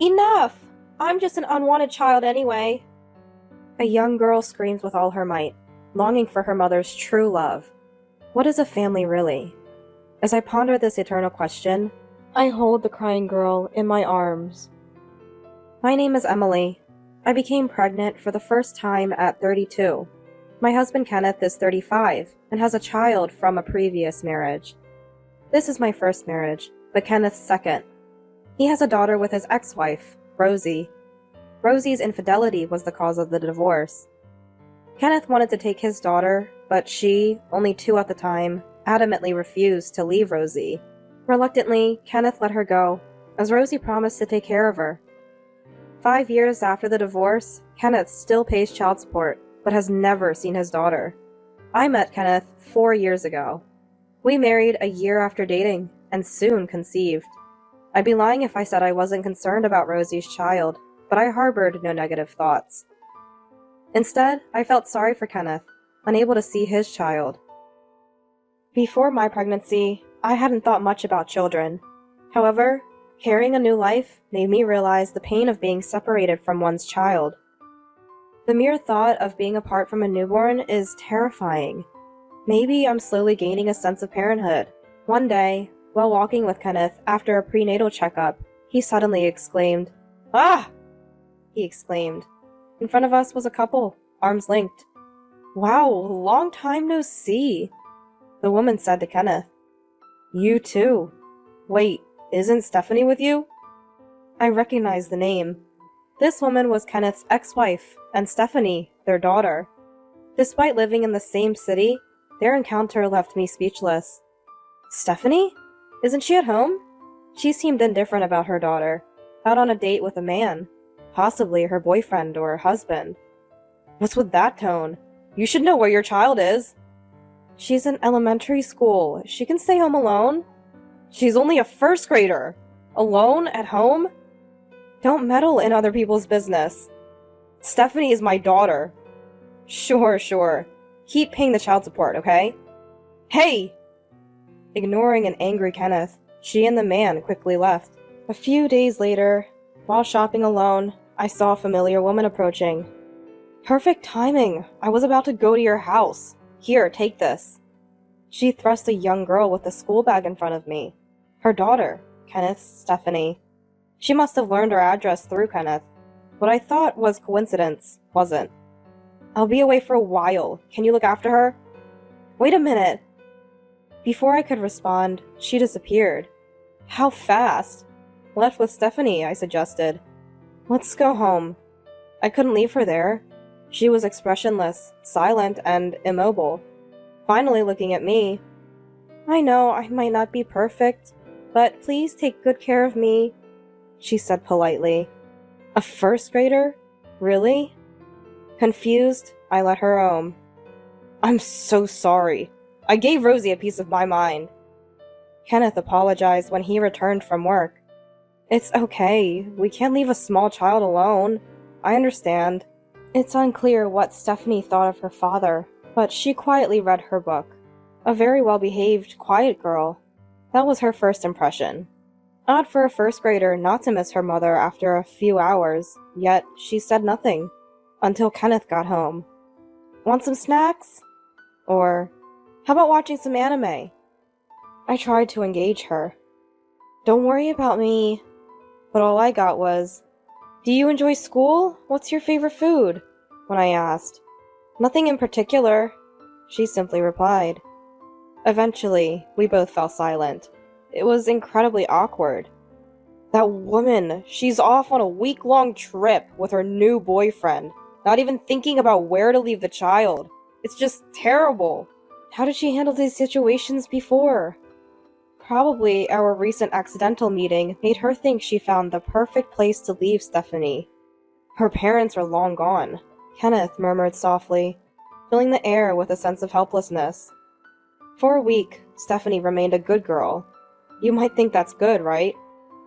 Enough! I'm just an unwanted child anyway. A young girl screams with all her might, longing for her mother's true love. What is a family really? As I ponder this eternal question, I hold the crying girl in my arms. My name is Emily. I became pregnant for the first time at 32. My husband Kenneth is 35 and has a child from a previous marriage. This is my first marriage, but Kenneth's second. He has a daughter with his ex-wife, Rosie. Rosie's infidelity was the cause of the divorce. Kenneth wanted to take his daughter, but she, only 2 at the time, adamantly refused to leave Rosie. Reluctantly, Kenneth let her go, as Rosie promised to take care of her. 5 years after the divorce, Kenneth still pays child support, but has never seen his daughter. I met Kenneth 4 years ago. We married a year after dating, and soon conceived. I'd be lying if I said I wasn't concerned about Rosie's child, but I harbored no negative thoughts. Instead, I felt sorry for Kenneth, unable to see his child. Before my pregnancy, I hadn't thought much about children. However, carrying a new life made me realize the pain of being separated from one's child. The mere thought of being apart from a newborn is terrifying. Maybe I'm slowly gaining a sense of parenthood. One day, while walking with Kenneth after a prenatal checkup, he suddenly exclaimed, "Ah!" he exclaimed. In front of us was a couple, arms linked. "Wow, long time no see," the woman said to Kenneth. "You too. Wait, isn't Stephanie with you?" I recognized the name. This woman was Kenneth's ex-wife, and Stephanie, their daughter. Despite living in the same city, their encounter left me speechless. Stephanie? Isn't she at home? She seemed indifferent about her daughter, out on a date with a man, possibly her boyfriend or husband. What's with that tone? You should know where your child is. She's in elementary school. She can stay home alone. She's only a first grader. Alone at home? Don't meddle in other people's business. Stephanie is my daughter. Sure. Keep paying the child support, okay? Hey! Ignoring an angry Kenneth, she and the man quickly left. A few days later, while shopping alone, I saw a familiar woman approaching. Perfect timing. I was about to go to your house. Here, take this. She thrust a young girl with a school bag in front of me. Her daughter, Kenneth's Stephanie. She must have learned her address through Kenneth. What I thought was coincidence wasn't. I'll be away for a while. Can you look after her? Wait a minute. Before I could respond, she disappeared. How fast? Left with Stephanie, I suggested. Let's go home. I couldn't leave her there. She was expressionless, silent, and immobile. Finally looking at me. I know I might not be perfect, but please take good care of me, she said politely. A first grader? Really? Confused, I let her roam. I'm so sorry. I gave Rosie a piece of my mind. Kenneth apologized when he returned from work. It's okay. We can't leave a small child alone. I understand. It's unclear what Stephanie thought of her father, but she quietly read her book. A very well-behaved, quiet girl. That was her first impression. Odd for a first grader not to miss her mother after a few hours, yet she said nothing. Until Kenneth got home. Want some snacks? Or, how about watching some anime? I tried to engage her. Don't worry about me. But all I got was, do you enjoy school? What's your favorite food? When I asked. Nothing in particular, she simply replied. Eventually, we both fell silent. It was incredibly awkward. That woman, she's off on a week-long trip with her new boyfriend, not even thinking about where to leave the child. It's just terrible. How did she handle these situations before? Probably our recent accidental meeting made her think she found the perfect place to leave Stephanie. Her parents are long gone, Kenneth murmured softly, filling the air with a sense of helplessness. For a week, Stephanie remained a good girl. You might think that's good, right?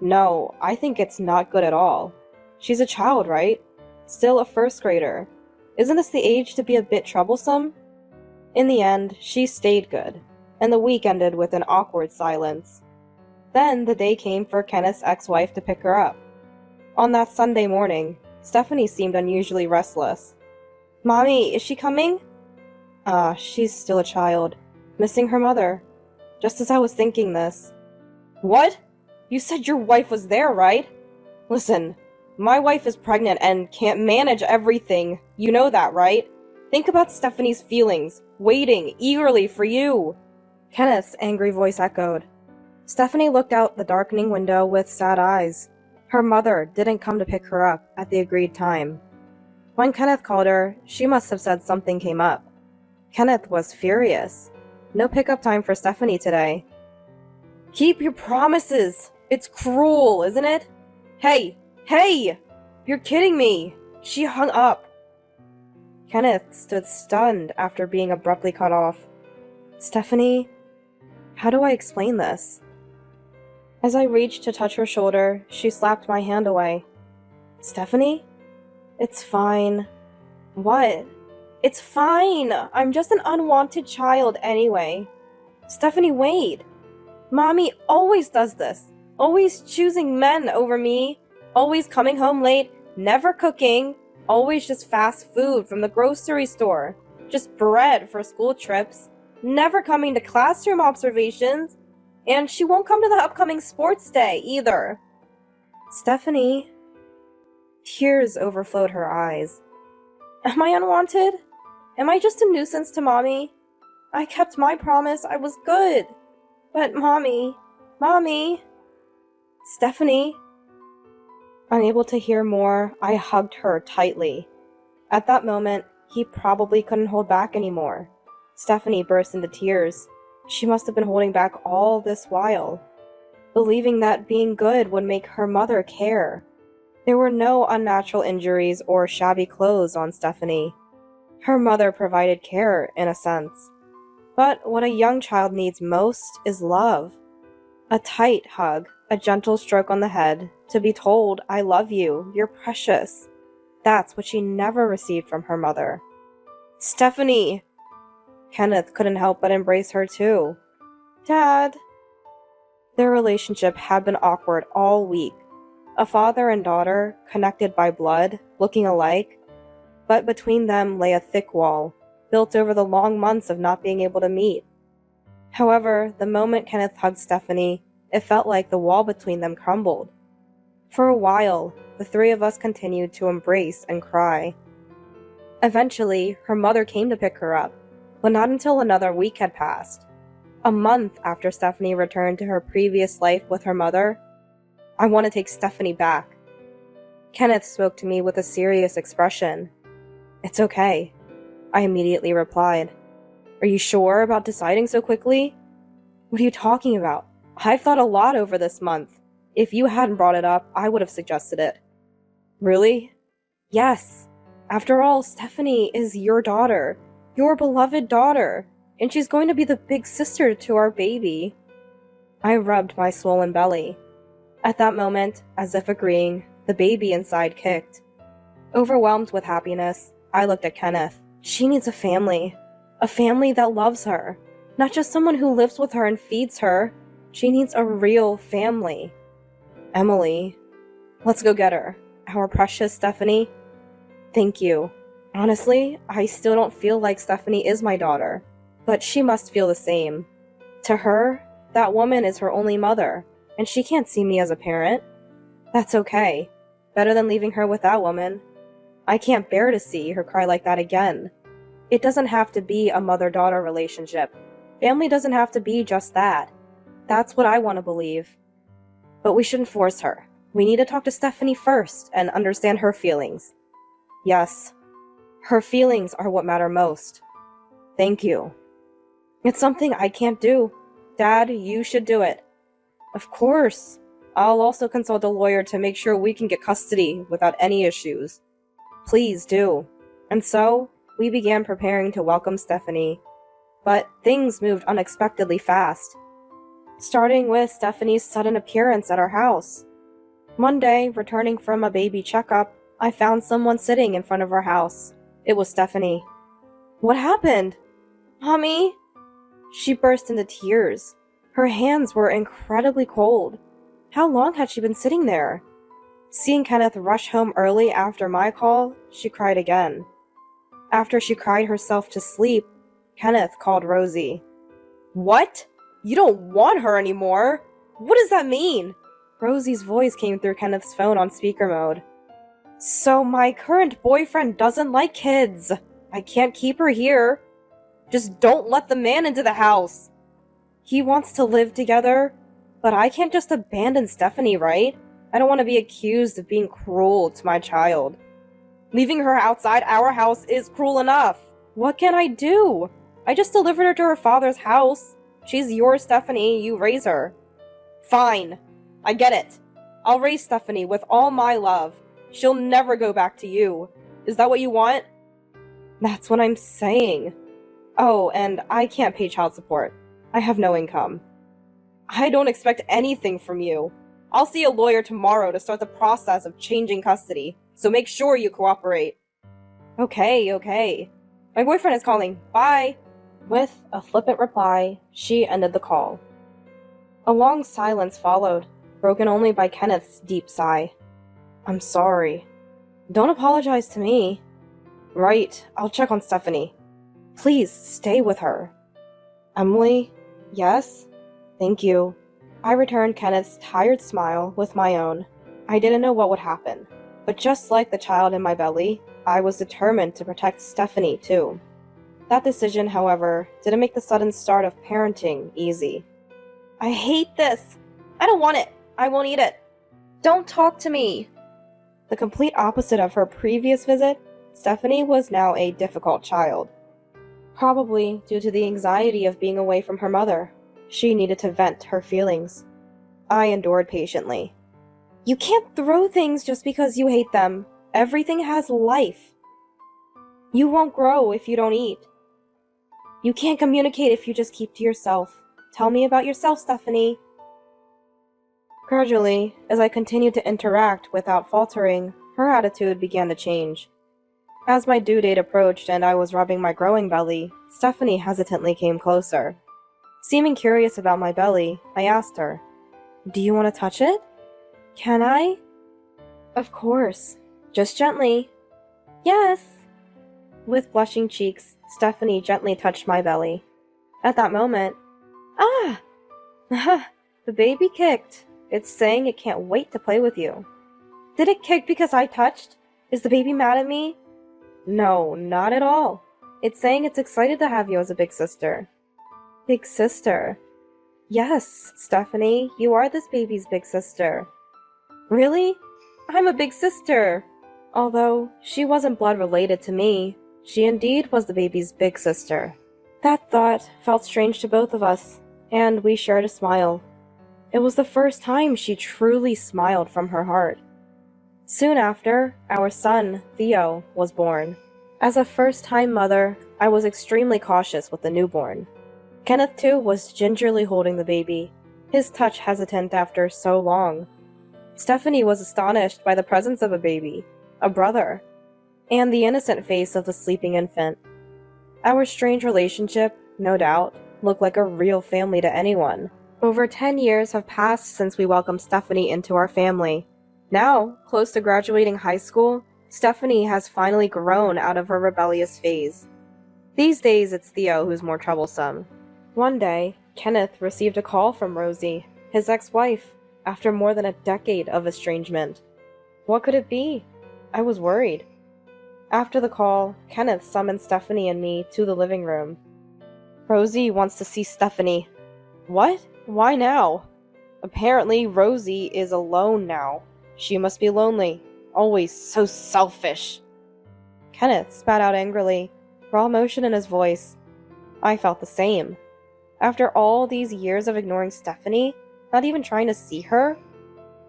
No, I think it's not good at all. She's a child, right? Still a first grader. Isn't this the age to be a bit troublesome? In the end, she stayed good, and the week ended with an awkward silence. Then the day came for Kenneth's ex-wife to pick her up. On that Sunday morning, Stephanie seemed unusually restless. Mommy, is she coming? She's still a child, missing her mother. Just as I was thinking this. What? You said your wife was there, right? Listen, my wife is pregnant and can't manage everything. You know that, right? Think about Stephanie's feelings, waiting eagerly for you. Kenneth's angry voice echoed. Stephanie looked out the darkening window with sad eyes. Her mother didn't come to pick her up at the agreed time. When Kenneth called her, she must have said something came up. Kenneth was furious. No pickup time for Stephanie today. Keep your promises! It's cruel, isn't it? Hey! You're kidding me! She hung up. Kenneth stood stunned after being abruptly cut off. Stephanie, how do I explain this? As I reached to touch her shoulder, she slapped my hand away. Stephanie? It's fine. What? It's fine! I'm just an unwanted child anyway. Stephanie, wait! Mommy always does this. Always choosing men over me. Always coming home late, never cooking. Always just fast food from the grocery store. Just bread for school trips. Never coming to classroom observations. And she won't come to the upcoming sports day, either. Stephanie. Tears overflowed her eyes. Am I unwanted? Am I just a nuisance to Mommy? I kept my promise, I was good. But Mommy. Stephanie. Unable to hear more, I hugged her tightly. At that moment, he probably couldn't hold back anymore. Stephanie burst into tears. She must have been holding back all this while, believing that being good would make her mother care. There were no unnatural injuries or shabby clothes on Stephanie. Her mother provided care, in a sense. But what a young child needs most is love. A tight hug, a gentle stroke on the head, to be told, I love you, you're precious. That's what she never received from her mother. Stephanie! Kenneth couldn't help but embrace her too. Dad! Their relationship had been awkward all week. A father and daughter, connected by blood, looking alike. But between them lay a thick wall, built over the long months of not being able to meet. However, the moment Kenneth hugged Stephanie, it felt like the wall between them crumbled. For a while, the three of us continued to embrace and cry. Eventually, her mother came to pick her up, but not until another week had passed. A month after Stephanie returned to her previous life with her mother. I want to take Stephanie back. Kenneth spoke to me with a serious expression. It's okay, I immediately replied. Are you sure about deciding so quickly? What are you talking about? I've thought a lot over this month. If you hadn't brought it up, I would have suggested it. Really? Yes. After all, Stephanie is your daughter. Your beloved daughter. And she's going to be the big sister to our baby. I rubbed my swollen belly. At that moment, as if agreeing, the baby inside kicked. Overwhelmed with happiness, I looked at Kenneth. She needs a family that loves her, not just someone who lives with her and feeds her. She needs a real family. Emily, let's go get her. Our precious Stephanie. Thank you. Honestly, I still don't feel like Stephanie is my daughter, but she must feel the same. To her, that woman is her only mother, and she can't see me as a parent. That's okay. Better than leaving her with that woman. I can't bear to see her cry like that again. It doesn't have to be a mother-daughter relationship. Family doesn't have to be just that. That's what I want to believe. But we shouldn't force her. We need to talk to Stephanie first and understand her feelings. Yes, her feelings are what matter most. Thank you. It's something I can't do. Dad, you should do it. Of course. I'll also consult a lawyer to make sure we can get custody without any issues. Please do. And so, we began preparing to welcome Stephanie. But things moved unexpectedly fast. Starting with Stephanie's sudden appearance at our house. One day, returning from a baby checkup, I found someone sitting in front of our house. It was Stephanie. What happened? Mommy? She burst into tears. Her hands were incredibly cold. How long had she been sitting there? Seeing Kenneth rush home early after my call, she cried again. After she cried herself to sleep, Kenneth called Rosie. What? You don't want her anymore? What does that mean? Rosie's voice came through Kenneth's phone on speaker mode. So my current boyfriend doesn't like kids. I can't keep her here. Just don't let the man into the house. He wants to live together, but I can't just abandon Stephanie, right? I don't want to be accused of being cruel to my child. Leaving her outside our house is cruel enough. What can I do? I just delivered her to her father's house. She's yours, Stephanie. You raise her. Fine. I get it. I'll raise Stephanie with all my love. She'll never go back to you. Is that what you want? That's what I'm saying. Oh, and I can't pay child support. I have no income. I don't expect anything from you. I'll see a lawyer tomorrow to start the process of changing custody, so make sure you cooperate. Okay. My boyfriend is calling. Bye. With a flippant reply, she ended the call. A long silence followed, broken only by Kenneth's deep sigh. I'm sorry. Don't apologize to me. Right, I'll check on Stephanie. Please stay with her. Emily? Yes? Thank you. I returned Kenneth's tired smile with my own. I didn't know what would happen, but just like the child in my belly, I was determined to protect Stephanie too. That decision, however, didn't make the sudden start of parenting easy. I hate this! I don't want it! I won't eat it! Don't talk to me! The complete opposite of her previous visit, Stephanie was now a difficult child. Probably due to the anxiety of being away from her mother. She needed to vent her feelings. I endured patiently. You can't throw things just because you hate them. Everything has life. You won't grow if you don't eat. You can't communicate if you just keep to yourself. Tell me about yourself, Stephanie. Gradually, as I continued to interact without faltering, her attitude began to change. As my due date approached and I was rubbing my growing belly, Stephanie hesitantly came closer. Seeming curious about my belly, I asked her, Do you want to touch it? Can I? Of course. Just gently. Yes. With blushing cheeks, Stephanie gently touched my belly. At that moment, ah! The baby kicked. It's saying it can't wait to play with you. Did it kick because I touched? Is the baby mad at me? No, not at all. It's saying it's excited to have you as a big sister. Big sister? Yes, Stephanie, you are this baby's big sister. Really? I'm a big sister. Although she wasn't blood related to me, she indeed was the baby's big sister. That thought felt strange to both of us, and we shared a smile. It was the first time she truly smiled from her heart. Soon after, our son, Theo, was born. As a first-time mother, I was extremely cautious with the newborn. Kenneth, too, was gingerly holding the baby, his touch hesitant after so long. Stephanie was astonished by the presence of a baby, a brother, and the innocent face of the sleeping infant. Our strange relationship, no doubt, looked like a real family to anyone. Over 10 years have passed since we welcomed Stephanie into our family. Now, close to graduating high school, Stephanie has finally grown out of her rebellious phase. These days, it's Theo who's more troublesome. One day, Kenneth received a call from Rosie, his ex-wife, after more than a decade of estrangement. What could it be? I was worried. After the call, Kenneth summoned Stephanie and me to the living room. Rosie wants to see Stephanie. What? Why now? Apparently, Rosie is alone now. She must be lonely. Always so selfish. Kenneth spat out angrily, raw emotion in his voice. I felt the same. After all these years of ignoring Stephanie, not even trying to see her?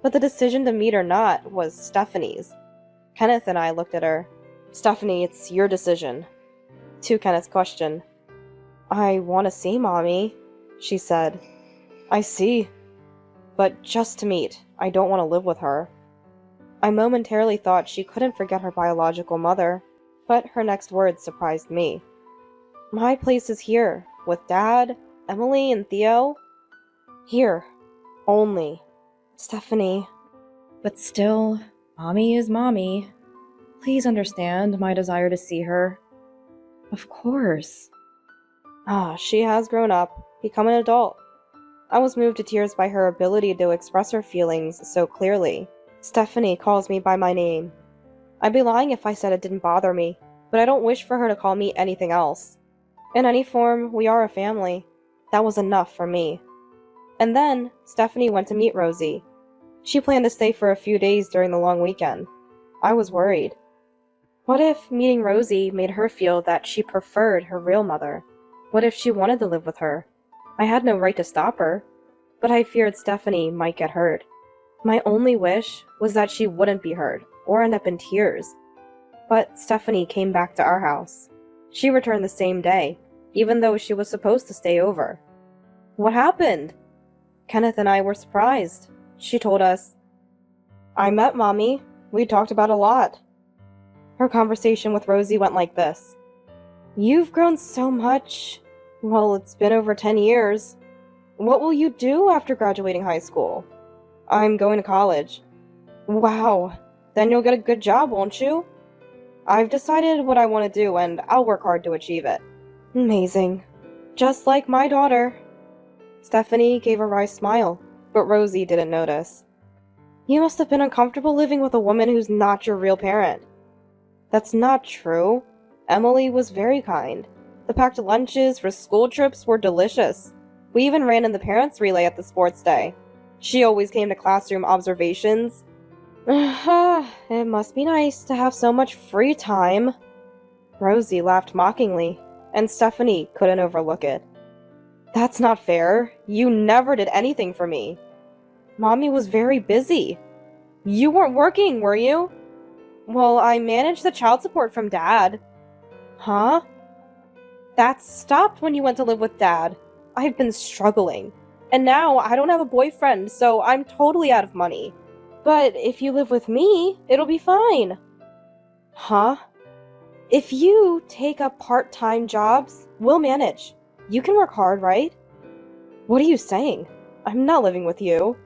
But the decision to meet or not was Stephanie's. Kenneth and I looked at her. Stephanie, it's your decision. To Kenneth's question. I want to see Mommy, she said. I see. But just to meet. I don't want to live with her. I momentarily thought she couldn't forget her biological mother, but her next words surprised me. My place is here, with Dad, Emily, and Theo. Here. Only. Stephanie. But still, Mommy is Mommy. Please understand my desire to see her. Of course. She has grown up, become an adult. I was moved to tears by her ability to express her feelings so clearly. Stephanie calls me by my name. I'd be lying if I said it didn't bother me, but I don't wish for her to call me anything else. In any form, we are a family. That was enough for me. And then, Stephanie went to meet Rosie. She planned to stay for a few days during the long weekend. I was worried. What if meeting Rosie made her feel that she preferred her real mother? What if she wanted to live with her? I had no right to stop her, but I feared Stephanie might get hurt. My only wish was that she wouldn't be hurt, or end up in tears. But Stephanie came back to our house. She returned the same day, even though she was supposed to stay over. What happened? Kenneth and I were surprised. She told us, I met Mommy. We talked about a lot. Her conversation with Rosie went like this. You've grown so much. Well, it's been over 10 years. What will you do after graduating high school? I'm going to college. Wow. Then you'll get a good job, won't you? I've decided what I want to do, and I'll work hard to achieve it. Amazing. Just like my daughter. Stephanie gave a wry smile, but Rosie didn't notice. You must have been uncomfortable living with a woman who's not your real parent. That's not true. Emily was very kind. The packed lunches for school trips were delicious. We even ran in the parents' relay at the sports day. She always came to classroom observations. It must be nice to have so much free time. Rosie laughed mockingly, and Stephanie couldn't overlook it. That's not fair. You never did anything for me. Mommy was very busy. You weren't working, were you? Well, I managed the child support from Dad. Huh? That stopped when you went to live with Dad. I've been struggling. And now I don't have a boyfriend, so I'm totally out of money. But if you live with me, it'll be fine. Huh? If you take up part-time jobs, we'll manage. You can work hard, right? What are you saying? I'm not living with you.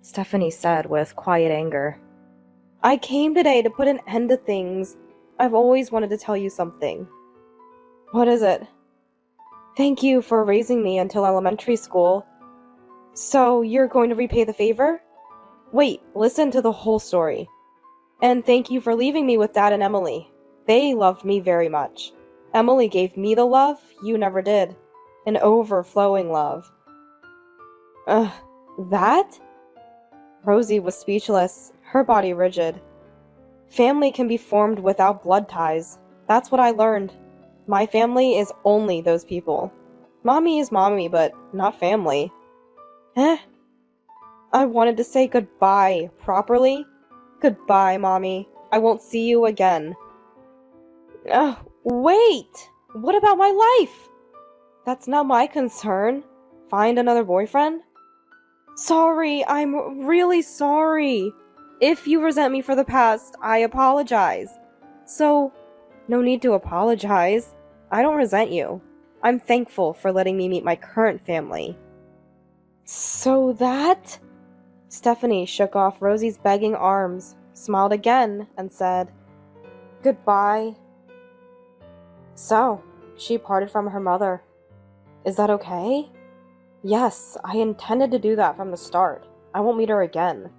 Stephanie said with quiet anger. I came today to put an end to things. I've always wanted to tell you something. What is it? Thank you for raising me until elementary school. So you're going to repay the favor? Wait, listen to the whole story. And thank you for leaving me with Dad and Emily. They loved me very much. Emily gave me the love you never did. An overflowing love. That? Rosie was speechless, her body rigid. Family can be formed without blood ties. That's what I learned. My family is only those people. Mommy is mommy, but not family. I wanted to say goodbye properly. Goodbye, Mommy. I won't see you again. Wait! What about my life? That's not my concern. Find another boyfriend? Sorry, I'm really sorry. If you resent me for the past, I apologize. So, no need to apologize. I don't resent you. I'm thankful for letting me meet my current family. So that? Stephanie shook off Rosie's begging arms, smiled again, and said, Goodbye. So, she parted from her mother. Is that okay? Yes, I intended to do that from the start. I won't meet her again.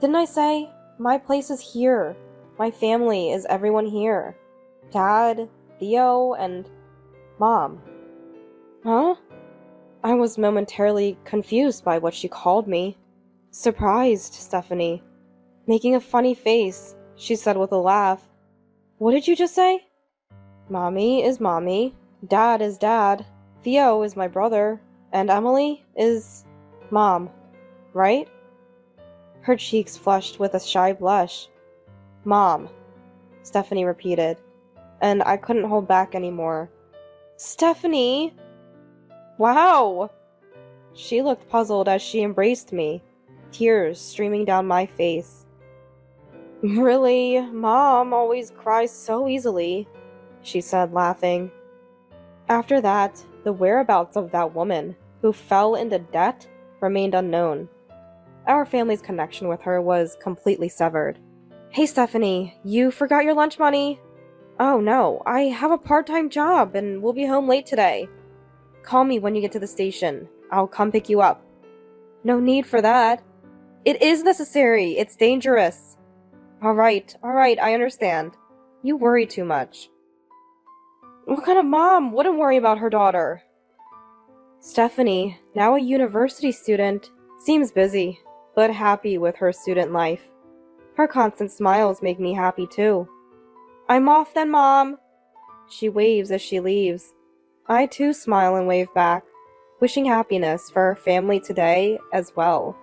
Didn't I say? My place is here. My family is everyone here. Dad, Theo, and Mom. Huh? I was momentarily confused by what she called me. Surprised, Stephanie. Making a funny face, she said with a laugh. What did you just say? Mommy is Mommy. Dad is Dad. Theo is my brother. And Emily is Mom. Right? Her cheeks flushed with a shy blush. Mom, Stephanie repeated, and I couldn't hold back anymore. Stephanie! Wow! She looked puzzled as she embraced me, tears streaming down my face. Really, Mom always cries so easily, she said, laughing. After that, the whereabouts of that woman who fell into debt remained unknown. Our family's connection with her was completely severed. Hey Stephanie, you forgot your lunch money? Oh no, I have a part-time job and we'll be home late today. Call me when you get to the station. I'll come pick you up. No need for that. It is necessary. It's dangerous. Alright, I understand. You worry too much. What kind of mom wouldn't worry about her daughter? Stephanie, now a university student, seems busy, but happy with her student life. Her constant smiles make me happy too. I'm off then, Mom. She waves as she leaves. I too smile and wave back, wishing happiness for her family today as well.